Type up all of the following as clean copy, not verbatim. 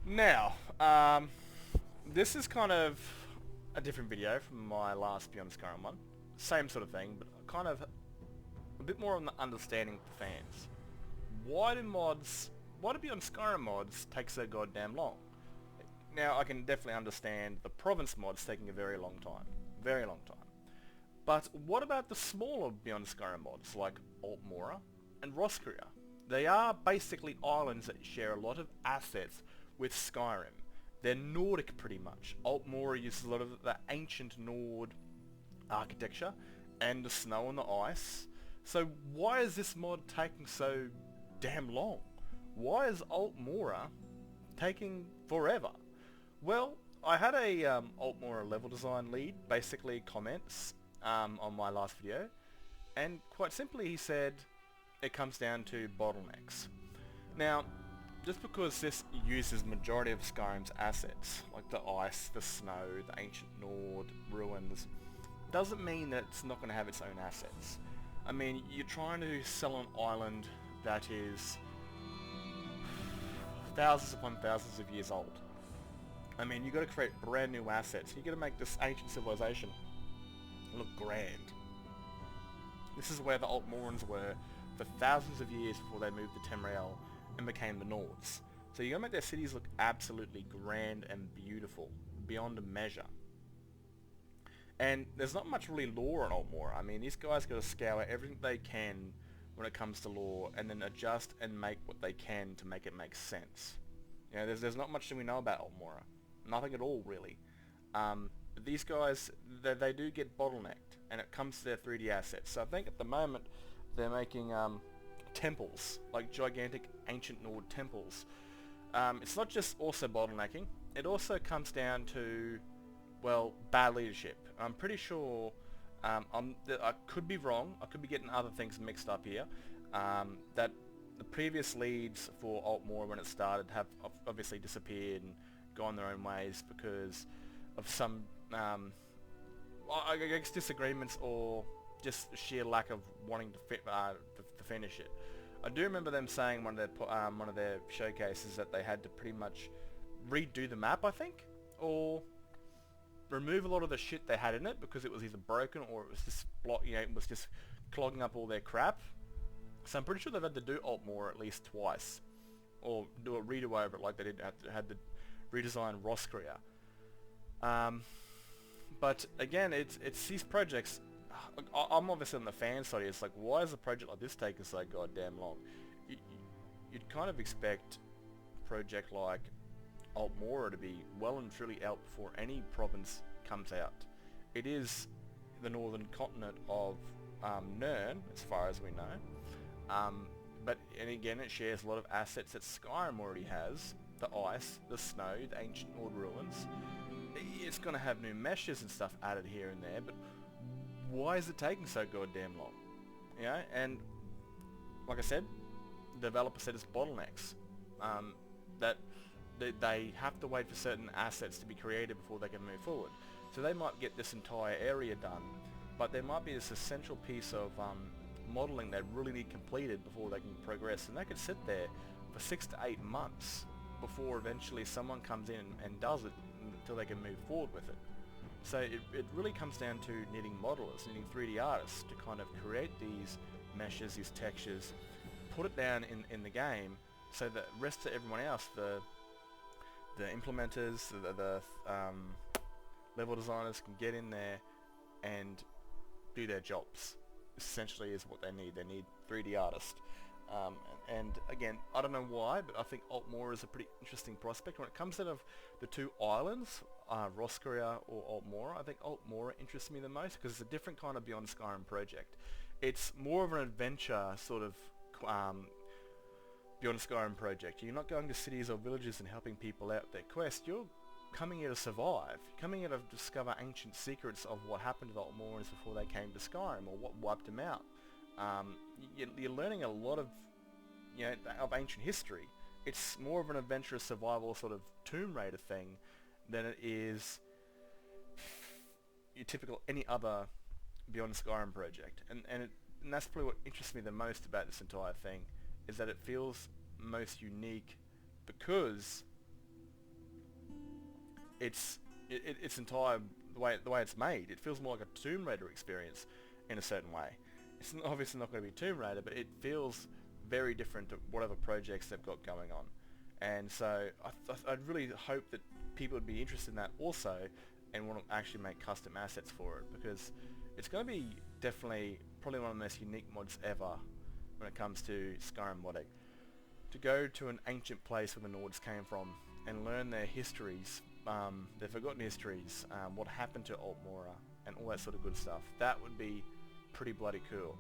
Now, this is kind of a different video from my last Beyond Skyrim one. Same sort of thing, but kind of a bit more on the understanding of the fans. Why do Beyond Skyrim mods take so goddamn long? Now, I can definitely understand the province mods taking a very long time. Very long time. But what about the smaller Beyond Skyrim mods, like Altmora and Roscrea? They are basically islands that share a lot of assets with Skyrim. They're Nordic pretty much. Altmora uses a lot of the ancient Nord architecture and the snow and the ice. So why is this mod taking so damn long? Why is Altmora taking forever? Well, I had a Altmora level design lead basically comments on my last video, and quite simply he said it comes down to bottlenecks. Now, just because this uses majority of Skyrim's assets, like the ice, the snow, the ancient Nord, ruins, doesn't mean that it's not going to have its own assets. I mean, you're trying to sell an island that is thousands upon thousands of years old. I mean, you've got to create brand new assets. You've got to make this ancient civilization look grand. This is where the Altmorans were for thousands of years before they moved to Tamriel and became the Nords. So you're going to make their cities look absolutely grand and beautiful, beyond a measure. And there's not much really lore on Altmora. I mean, these guys got to scour everything they can when it comes to lore, and then adjust and make what they can to make it make sense. You know, there's not much that we know about Altmora. Nothing at all, really. But these guys, they do get bottlenecked, and it comes to their 3D assets. So I think at the moment, they're making temples, like gigantic ancient Nord temples. It's not just also bottlenecking, it also comes down to, well, bad leadership. I'm pretty sure, I could be wrong, I could be getting other things mixed up here, that the previous leads for Altmora when it started have obviously disappeared and gone their own ways because of some, I guess, disagreements or just sheer lack of wanting to finish it. I do remember them saying one of their showcases that they had to pretty much redo the map, I think, or remove a lot of the shit they had in it because it was either broken or it was just it was just clogging up all their crap. So I'm pretty sure they've had to do Altmore at least twice, or do a redo over it like they did had to redesign Roscrea. But again, it's these projects. I'm obviously on the fan side. It's like, why is a project like this taking so goddamn long? You'd kind of expect a project like Altmora to be well and truly out before any province comes out. It is the northern continent of Nirn, as far as we know. But and again, it shares a lot of assets that Skyrim already has: the ice, the snow, the ancient Nord ruins. It's going to have new meshes and stuff added here and there, but why is it taking so goddamn long? You know, and like I said, the developer said it's bottlenecks. That they have to wait for certain assets to be created before they can move forward. So they might get this entire area done, but there might be this essential piece of modeling they really need completed before they can progress, and they could sit there for 6 to 8 months before eventually someone comes in and does it until they can move forward with it. So it really comes down to needing modelers, needing 3D artists to kind of create these meshes, these textures, put it down in the game, so that the rest of everyone else, the implementers, the level designers can get in there and do their jobs. Essentially is what they need. They need 3D artists. And again, I don't know why, but I think Altmora is a pretty interesting prospect. When it comes out of the two islands, Roscrea or Altmora, I think Altmora interests me the most because it's a different kind of Beyond Skyrim project. It's more of an adventure sort of Beyond Skyrim project. You're not going to cities or villages and helping people out with their quest. You're coming here to survive. You're coming here to discover ancient secrets of what happened to the Altmorans before they came to Skyrim, or what wiped them out. You're learning a lot of, of ancient history. It's more of an adventurous survival sort of Tomb Raider thing than it is your typical any other Beyond Skyrim project. And that's probably what interests me the most about this entire thing, is that it feels most unique because its entire the way it's made. It feels more like a Tomb Raider experience in a certain way. It's obviously not going to be Tomb Raider, but it feels very different to whatever projects they've got going on. And so I'd really hope that people would be interested in that also and want to actually make custom assets for it, because it's going to be definitely probably one of the most unique mods ever when it comes to Skyrim modding. To go to an ancient place where the Nords came from and learn their histories, their forgotten histories, what happened to Altmora and all that sort of good stuff, that would be pretty bloody cool.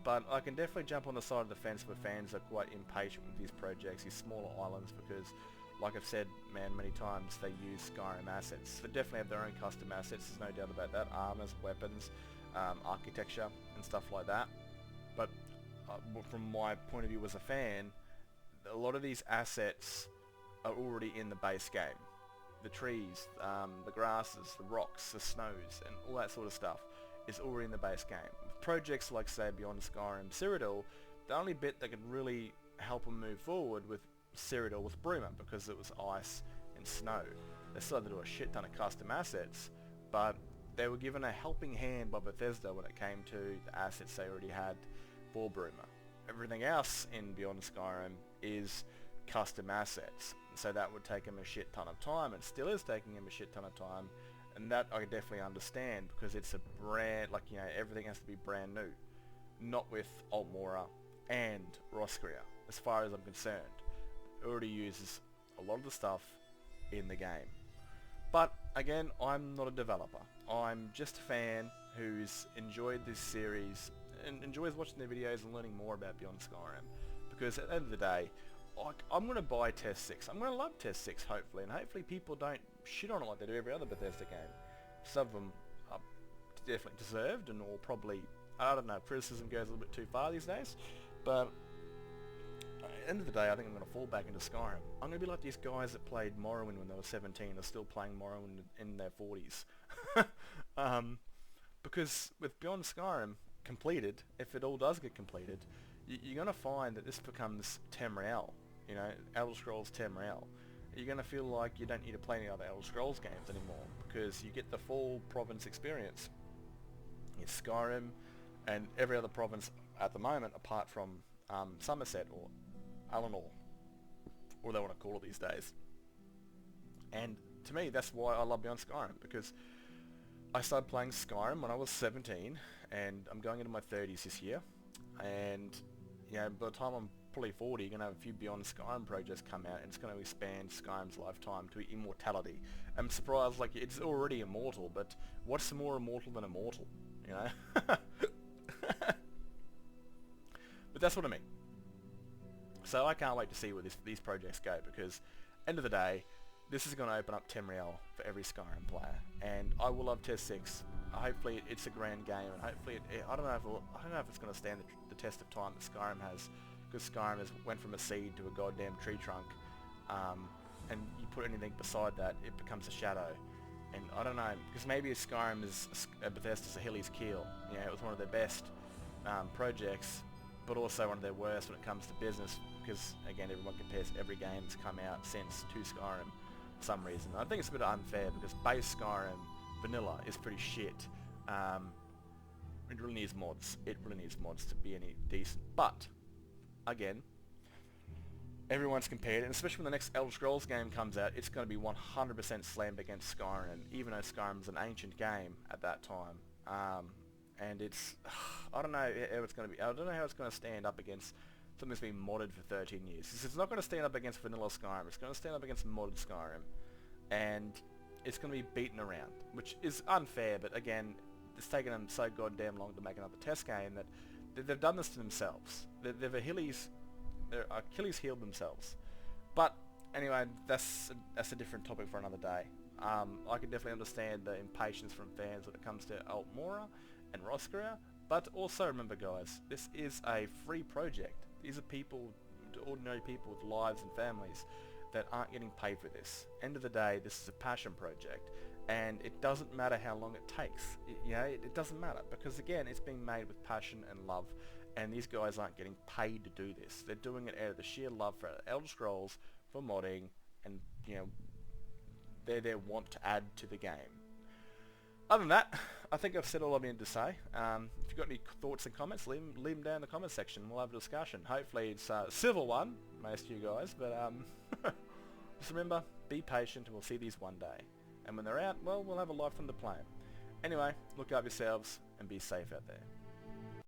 But I can definitely jump on the side of the fence where fans are quite impatient with these projects, these smaller islands, because like I've said, man, many times, they use Skyrim assets. They definitely have their own custom assets, there's no doubt about that. Armors, weapons, architecture, and stuff like that. But from my point of view as a fan, a lot of these assets are already in the base game. The trees, the grasses, the rocks, the snows, and all that sort of stuff is already in the base game. Projects like, say, Beyond Skyrim, Cyrodiil, the only bit that could really help them move forward with Cyrodiil was Bruma, because it was ice and snow. They still had to do a shit ton of custom assets, but they were given a helping hand by Bethesda when it came to the assets they already had for Bruma. Everything else in Beyond Skyrim is custom assets, so that would take them a shit ton of time, and still is taking them a shit ton of time, and that I definitely understand, because it's a brand, like, you know, everything has to be brand new. Not with Altmora and Roscrea, as far as I'm concerned. It already uses a lot of the stuff in the game. But again, I'm not a developer. I'm just a fan who's enjoyed this series and enjoys watching their videos and learning more about Beyond Skyrim. Because at the end of the day, I'm going to buy Test 6. I'm going to love Test 6, hopefully, and hopefully people don't shit on it like they do every other Bethesda game. Some of them are definitely deserved, and or probably, I don't know, criticism goes a little bit too far these days, but at the end of the day, I think I'm going to fall back into Skyrim. I'm going to be like these guys that played Morrowind when they were 17 and are still playing Morrowind in their 40s. Because with Beyond Skyrim completed, if it all does get completed, you're going to find that this becomes Tamriel, you know, Elder Scrolls Tamriel. You're going to feel like you don't need to play any other Elder Scrolls games anymore, because you get the full province experience. It's Skyrim and every other province at the moment, apart from Summerset or Eleanor, or they want to call it these days. And to me, that's why I love Beyond Skyrim, because I started playing Skyrim when I was 17, and I'm going into my 30s this year, and you know, by the time I'm probably 40, you're going to have a few Beyond Skyrim projects come out, and it's going to expand Skyrim's lifetime to immortality. I'm surprised, like, it's already immortal, but what's more immortal than immortal, you know? But that's what I mean. So I can't wait to see where these projects go, because end of the day, this is going to open up Tamriel for every Skyrim player, and I will love Test 6. Hopefully it's a grand game, and hopefully I don't know if it's going to stand the test of time that Skyrim has, because Skyrim went from a seed to a goddamn tree trunk, and you put anything beside that, it becomes a shadow. And I don't know, because maybe Skyrim is Bethesda's Achilles heel. You know, it was one of their best projects, but also one of their worst when it comes to business, because again, everyone compares every game that's come out since to Skyrim for some reason. I think it's a bit unfair, because base Skyrim vanilla is pretty shit. It really needs mods. It really needs mods to be any decent. But again, everyone's compared, and especially when the next Elder Scrolls game comes out, it's going to be 100% slammed against Skyrim, even though Skyrim's an ancient game at that time. And it's, I don't know how it's going to be. I don't know how it's going to stand up against something that's been modded for 13 years. It's not going to stand up against vanilla Skyrim. It's going to stand up against modded Skyrim, and it's going to be beaten around, which is unfair. But again, it's taken them so goddamn long to make another test game that they've done this to themselves. They've Achilles healed themselves. But anyway, that's a different topic for another day. I can definitely understand the impatience from fans when it comes to Altmora and Roscrea, but also remember, guys, this is a free project. These are people, ordinary people with lives and families that aren't getting paid for this. End of the day, this is a passion project, and it doesn't matter how long it takes. It doesn't matter, because again, it's being made with passion and love, and these guys aren't getting paid to do this. They're doing it out of the sheer love for Elder Scrolls, for modding, and their want to add to the game. Other than that, I think I've said all I needed to say. If you've got any thoughts and comments, leave them down in the comments section. We'll have a discussion. Hopefully it's a civil one, most of you guys, but just remember, be patient and we'll see these one day. And when they're out, well, we'll have a lot from the plan. Anyway, look after yourselves and be safe out there.